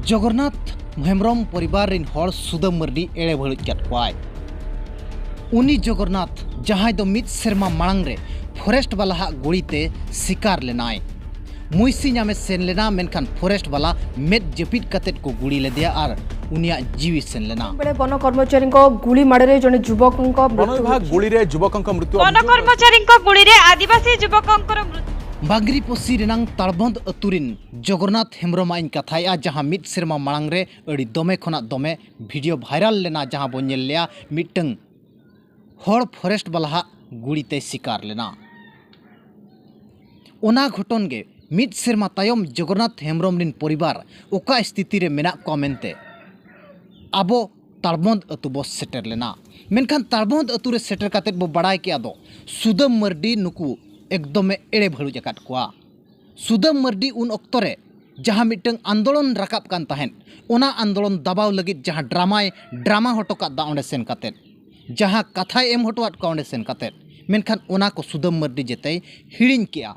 जगन्नाथ हेम्ब्रम परिवार रिन हर सुदा मर्डी एड़े भड़ुज काट कोआय उनी जगन्नाथ जहां दो मिद सेरमा मांग रे फॉरेस्ट वाला हा गुड़ीते शिकार लेनाय मुइसी नामे सेन लेना मेनखान फॉरेस्ट वाला मेद जपिट कतेट को गुड़ी लेदिया आर उनिया जीवी सेन लेना बड़े वन कर्मचारी को गुली मारे जने युवक वन विभाग गुली रे युवक मृत्यु वन कर्मचारी गुली रे आदिवासी युवक बागरी पोसी रेनांग तालबंद अतुरिन जगन्नाथ हेम्ब्रम आइन कथाया जहां मिद सेरमा मांग रे अड़ी दमे खना दमे वीडियो वायरल लेना जहां बो नेल लिया मिटंग हर फॉरेस्ट वाला गुड़ीते शिकार लेना ओना घटन गे मिद सेरमा तायम जगन्नाथ हेम्ब्रम रिन परिवार ओका स्थिति रे मेना को मेनते आबो तालबंद अतु बो सेटर लेना मेनखान तालबंद अतु रे सेटर काते बो बड़ाय के आदो सुदम मर्डी नुकु एकदम एड़े भड़ुज आकाट कोआ सुदम मर्डी उन ऑक्तो रे जहां मिटंग आंदोलन रकाब कान तहन ओना आंदोलन दबाव लगित जहां ड्रामा हटोका दा ओंडे सेन काते जहां कथा एम हटवाट का ओंडे सेन काते मेनखान ओना को सुदम मर्डी जेते हिड़िन केआ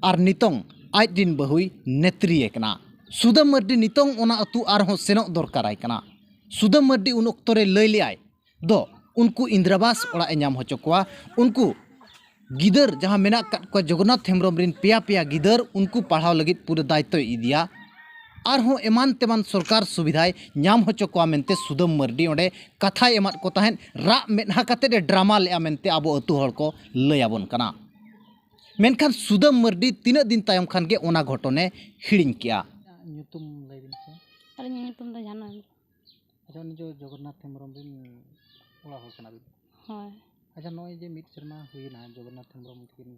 आर नितोंग आज दिन बहुई नेत्री एकना सुदम मर्डी नितोंग ओना अतु आरहों सेनोक दरकाराय कना सुदम मर्डी उन ऑक्तो रे लय लियाय दो उनको इंद्रावास ओड़ा ए नाम होचो कोआ उनको गिदर जहां मेना को जगन्नाथ हेम्ब्रम रिन पिया पिया गिदर उनको पढ़ाव लगित पूरे दायित्व इदिया आरहों एमान तेमान सरकार सुविधाय नाम होचो कोआ मेनते सुदम मर्डी ओंडे कथा एमात को तहन रा मेनहा कते ड्रामा ले मेनते आबो अतु हर को लय आबोन कना मेनखान सुदम मर्डी तीना दिन तायम खान के ओना घटने हिड़िन किया nyutum lay bin se अरे nyutum दा जाना acha ni jo jogornath hembrom bin ola hol kana bin हाय acha noy je mid serma huina jogornath hembrom kin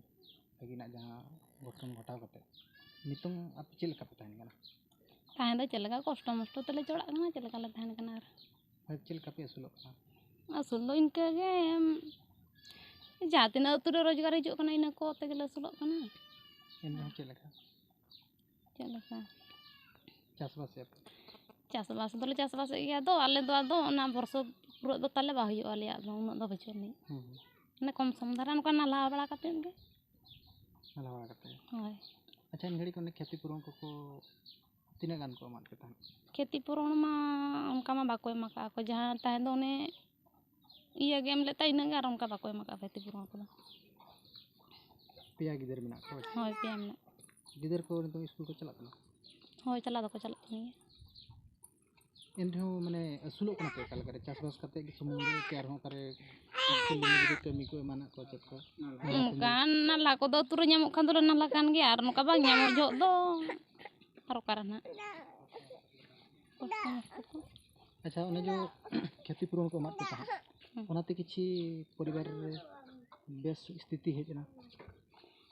agina jaha gotong घटाव kate nitung api chil ka patahan kana ताहे दो चलगा कष्ट मष्ट तले चोड़ा कना चलगा ला ताहन कना ar chil ka pe asulo kana असूल दो इनके गे जातिना उतरे रोजगार हिजो कना इना को तेगे असूल कना en ha chil ka चलगा chasbas ya चासबास दले चासबास गया दो आले दो आदो ना वर्ष पुरो दो ताले बा हुयो आले दो उन दो बचो नि ने कम सम धारा नका नाला बड़ा काते गे ala wala kate हाय acha en घड़ी कोने खेती पुरन को tina gan ko mat kata खेती पुरोण मा उनका मा बाको एमा को जहां ताहे दो ने इया गेम लेता इना गे आर उनका बाको एमा का खेती पुरोण को पिया gider mena ko हाय पिया में gider ko to school ko chala kana हाय चला दो को चला नि enho mane asulo kana pe kala kare chasbas kate ki sumundre ke arho kare kili kami ko emana ko chet ko kan nala ko do turu nyamuk kan do nala kan ge ar nuka bang nyamuk jok do aro karana acha one jo खेती पुरन को mat ta onate kichi poribar bes sthiti hejna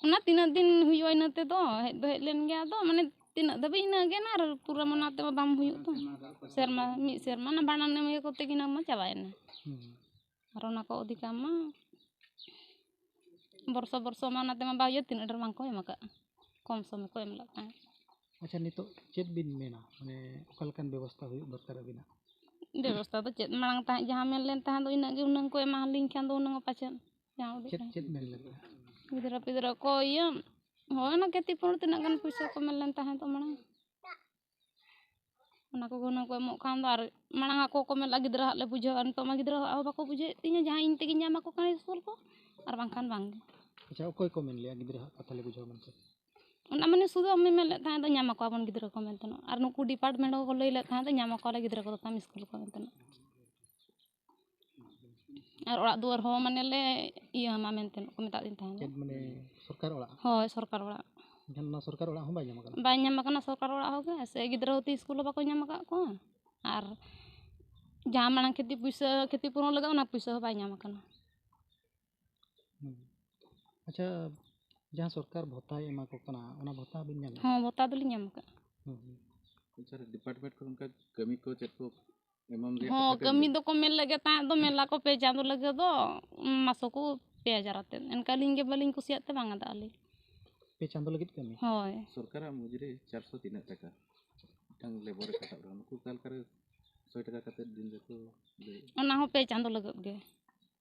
ना तीन दिन हुई इन ते दो hedge लेन गया दो माने तीन दबे इन गे ना पूरा मनाते में बाम हुई तो शर्मा मी शर्मा ना बाणन में को ते कि ना म चाबायना और ना को अधिका म वर्ष वर्ष मनाते में बायो तीन डर मां को एमका कम समय को एम लगा acha nito chet bin mena mane okalkan ବ୍ୟବସ୍ଥା हुई दरकार बिना व्यवस्था तो चेत मांग ता जहां मेल लेन ता दो इन गे उनन को एमा लिंक खान दो उनन पाछे जाओ chet chet men lagi गिदरा पिदरा को ये हो ना खेती पर तना गन पैसा को मिलन ताहे तो मणा ओना को गन को एमो खान दार मणा को मेला गिदरा ले बुझो अन तो मा गिदरा आ बाको बुझे तिना जहां इन तेगी ᱧᱟᱢᱟ को कानी स्कूल को और बांखान बांग acha okoy ko men liya gidra katha le bujhaw man ओना माने सुदो अम्मे मेले ताहे तो ᱧᱟᱢᱟ को अपन गिदरा को मेनतनो और नुकु डिपार्टमेंट को लई ले ताहे तो ᱧामा को ले गिदरा को ताम स्कूल को मेनतनो और ओड़ा दुआर हो माने ले इया मा मेनतनो को मेता दिन ताहे chet mane sarkar ola होय सरकार ओड़ा jan na sarkar ola hon bai nyama kana बाय ᱧᱟᱢᱟ kana सरकार ओड़ा होगे से गिदरा होती स्कूल बाको ᱧᱟᱢᱟ का को और जहां मांग खेती पुरों लगा ना पैसा बाय ᱧᱟᱢᱟ kana acha jahan sarkar bhota ema ko kana ona bhota bin nyama हां बता दली ᱧᱟᱢᱟ का सर डिपार्टमेंट को उनका कमी को चेक को एमएम रे हां कमी दो को मेल लगे ता दो मेला को पे चांदो लगे दो मासो को पे हजारते एनका लिंगे बलिंग कुसियाते बांगा दाली pe chando lagit kami होय सरकार मुजरे 403 टाका टांग लेबर कटा उनको काल करे 100 टाका कते दिन देखो ओना हो पे चांदो लगे गे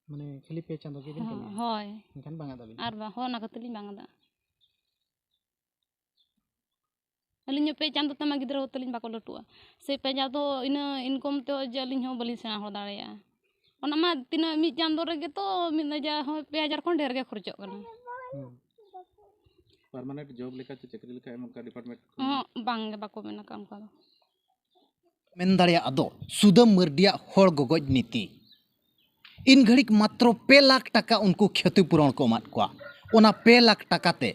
mane khali pe chando ge din kami होय kan banga dabi आर बा हो ना कतली बांगा दा ᱟᱹᱞᱤᱧ ᱯᱮ ᱪᱟᱸᱫᱳ ᱛᱮᱢᱟ ᱜᱤᱫᱽᱨᱟᱹ ᱛᱟᱹᱞᱤᱧ ᱵᱟᱠᱚ ᱞᱟᱹᱴᱩᱜᱼᱟ ᱥᱮ ᱯᱮ ᱪᱟᱸᱫᱳ ᱤᱱᱟᱹ ᱤᱱᱠᱚᱢ ᱛᱮ ᱡᱮ ᱟᱹᱞᱤᱧ ᱦᱚᱸ ᱵᱟᱹᱞᱤᱧ ᱥᱮᱬᱟ ᱦᱚᱲ ᱫᱟᱲᱮᱭᱟᱜᱼᱟ ᱚᱱᱟ ᱢᱟ ᱛᱤᱱᱟᱹᱜ ᱢᱤᱫ ᱪᱟᱸᱫᱳ ᱨᱮᱜᱮ ᱛᱚ 1000 ᱦᱚᱸ 2000 ᱠᱷᱚᱱ ᱰᱷᱮᱨ ᱜᱮ ᱠᱷᱚᱨᱪᱚᱜ ᱠᱟᱱᱟ परमानेंट जॉब लेकर चक्री लेकर एमका डिपार्टमेंट ᱵᱟᱝ ᱜᱮ ᱵᱟᱠᱚ ᱢᱮᱱ ᱟᱠᱟᱫ ᱚᱱᱠᱟ ᱫᱚ ᱢᱮᱱ ᱫᱟᱲᱮᱭᱟᱜ ᱫᱚ ᱥᱩᱫᱟᱹᱢ ᱢᱟᱨᱰᱤᱭᱟᱜ ᱦᱚᱲ ᱜᱚᱜᱚᱡ नीति इन घड़िक मात्र 2 लाख टाका उनको क्षतिपूरण को एमाद कोआ ओना 2 लाख टाका ते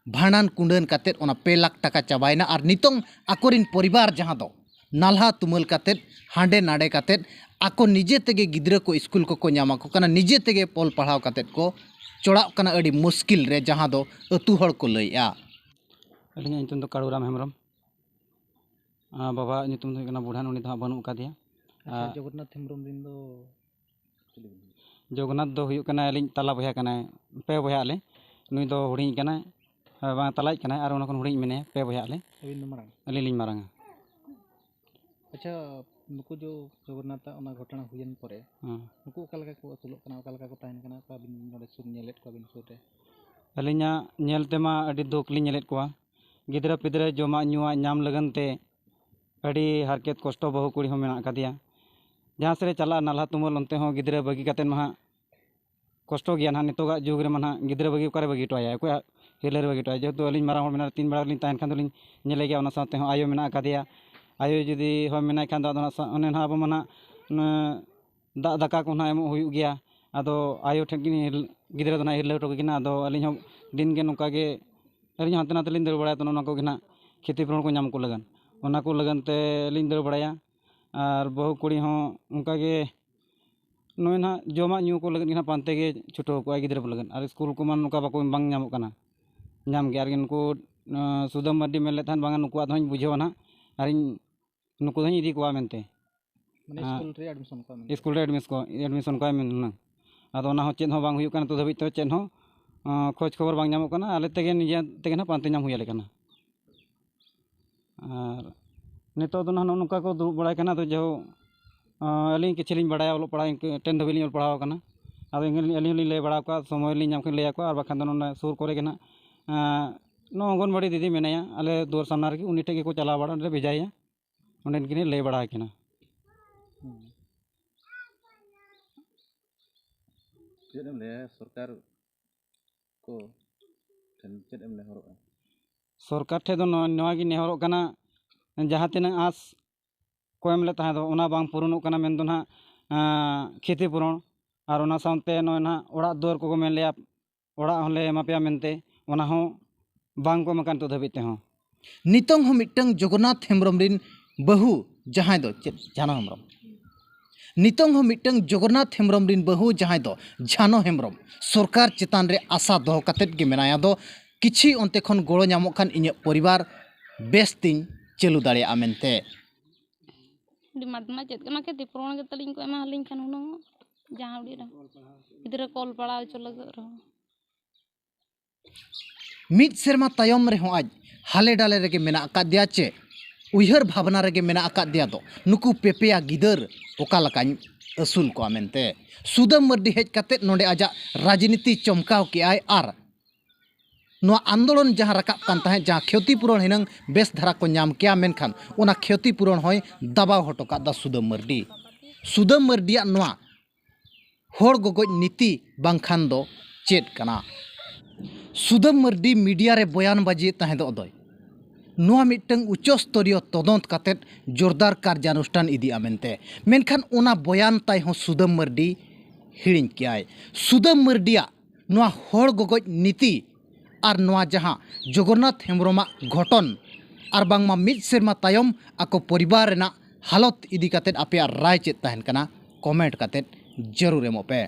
भांडान कुंडन कातेत ओना 2 लाख टाका चाबायना और नितों आकोरिन परिवार जहां दो नाल्हा तुमल कातेत हांडे नाडे कातेत आको निजे तेगे गिद्रा को स्कूल को ᱧᱟᱢᱟ को कना निजे तेगे पल पढ़ाव कातेत को चोड़ा कना अड़ी मुश्किल रे जहां दो अतु हड़ को लइया अलिंग नितुम दो काड़ूराम हेम्ब्रम बाबा नितुम दो कना बुढ़ान उनी दो बनू कादिया जगन्नाथ हेम्ब्रम दिन दो जगन्नाथ दो हुयुग कना अलिंग तला बया कना पे बया आले नुई दो हुडिंग कना बा तलाइ कना और ओना कोन हुडिंग मेने पे बया आले अबिन दो मारंग अलिंग लिंग मारंग अच्छा नुकु जो जगन्नाथ ओना घटना हुयन परे नुकु ओकालका को असुलोग कना ओकालका को ताहन कना का बिन नोडे सुर नेलेट को बिन सुर रे अलिंगा नेलतेमा अडी दुख लिंग नेलेट कोआ गिद्रा पिद्रा जमा नुआ नाम लगनते अडी हारकेत कष्ट बहु कुड़ी हो मेना कादिया जहाँ से चला नाल्हा तुमल अंते हो गिद्रा बगी कातेन महा कष्ट गया ना नितोगा जुग रे मना गिद्रा बगी करे बगी टोया को हिलेर बगी टोया जेहेतु अलिंग मारा होड़ मेना 3 बड़ा लिंग ताहन खान दोलिंग नेले गया ओना साथे हो आयो मेना कादिया आयो जुदी हो मेना खान दो ओने ना अब मना दा दाका को ना एमो हुयु गया आदो आयो ठेकिन गिद्रा दो ना हिले टो गिना आदो अलिंग हो दिन के नुका के अलिंग हाते नाते लिंग दर बड़ा तो ना को गिना खेती पूरण को नाम को लगन ओना को लगन ते लिंग दर बड़ाया और बहु कुड़ी हों उनका के नोय ना जमा न्यू को लगन ना पांते के छुटो को गिद्रा लगन और स्कूल को मन नुका बाको बांग नामो कना नाम गया इनको सुदम मर्डी मेले थान बांगा नुकुआ धोኝ बुझेव ना और नुकु धोኝ इदी कोआ मेनते माने स्कूल रे एडमिशन को स्कूल रे एडमिशन को मेन ना आदो ना हो चेन हो बांग हुयु कना तो धबित तो चेन हो खोज खबर बांग नामो कना आले तेगे निजे तेगे ना पांते नाम हुयाले कना और नितो दो ना नुका को दुब बड़ाय कना तो जो अलिंग किछलिंग बड़ाया ओलो पढ़ा 10 धबिलिंग ओल पढ़ाव कना आदो अलिंग लय बड़ा को समय लिंग नाम के लय को और बाखान दो ना सुर करे के ना नो अंगनवाड़ी दीदी मेनाया आले दूर सामना रे उनी टेके को चला बड़ा रे भेजाया उन्हें किने लय बड़ा केना चेदम ले सरकार को चेदम ले हरो सरकार ठे दो नवा गी नेहरो कना जहाँ तिना आस को एम ले ताहे दो ओना बांग पूरणो कना मेन दो ना खेती पूरण और ओना साउंते नो ना ओड़ा दुआर को मेन ले ओड़ा हले एमापेया मेनते ओना हो बांग को मकान तो धबिते हो नितों हो मिटंग जगन्नाथ हेम्ब्रम रिन बहु जहां दो जानो हेम्ब्रम नितों हो मिटंग जगन्नाथ हेम्ब्रम रिन बहु जहां दो जानो हेम्ब्रम सरकार चेतान रे आशा दोह कातेत गे मेनाया दो किछि ओंते खन गोड़ो ᱧᱟᱢᱚᱜ खान इᱧ परिवार बेस तिन चलू दाड़ेया मेनते माध्यम चेत कना खेती पूरण के तलिंग को एमा हलिंग खान हुनो जहां उडी रे गिद्रा कॉल पड़ाव चो लग रहो मिद सेरमा तायम रे हो आज हाले डाले रेगे मेना अकादिया चे उयहर भावना रेगे मेना अकादिया दो नुकु पेपेया गिदर ओका लकाኝ असुल को मेनते सुदम मर्डी हेज कातेत नोडे आजा राजनीति चमकाव के आय आर नो आंदोलन जहां रकाब कान ताहे जहां क्षतिपूरण हिनंग बेस धारा को नाम किया मेनखान ओना क्षतिपूरण होय दबाव हटोका दा सुदम मर्डिया नोआ होड़ गोगोज नीति बांखान दो चेत कना सुदम मर्डी मीडिया रे बयान बाजी ताहे दो अदय नोआ मिटंग उच्च स्तरीय तदंत कातेत जोरदार कार्यानुष्ठान इदी आमेनते मेनखान ओना बयान ताय हो सुदम मर्डी हिड़िंग कियाय सुदम मर्डिया नोआ होड़ गोगोज नीति और नोआ जहां जगन्नाथ हेम्ब्रम घटन और बांगमा मिद सेरमा तायम आको परिवार रेना हालत इदी कातेत आपे राय चेत ताहेन कना कमेंट कातेत जरूर एमोपे।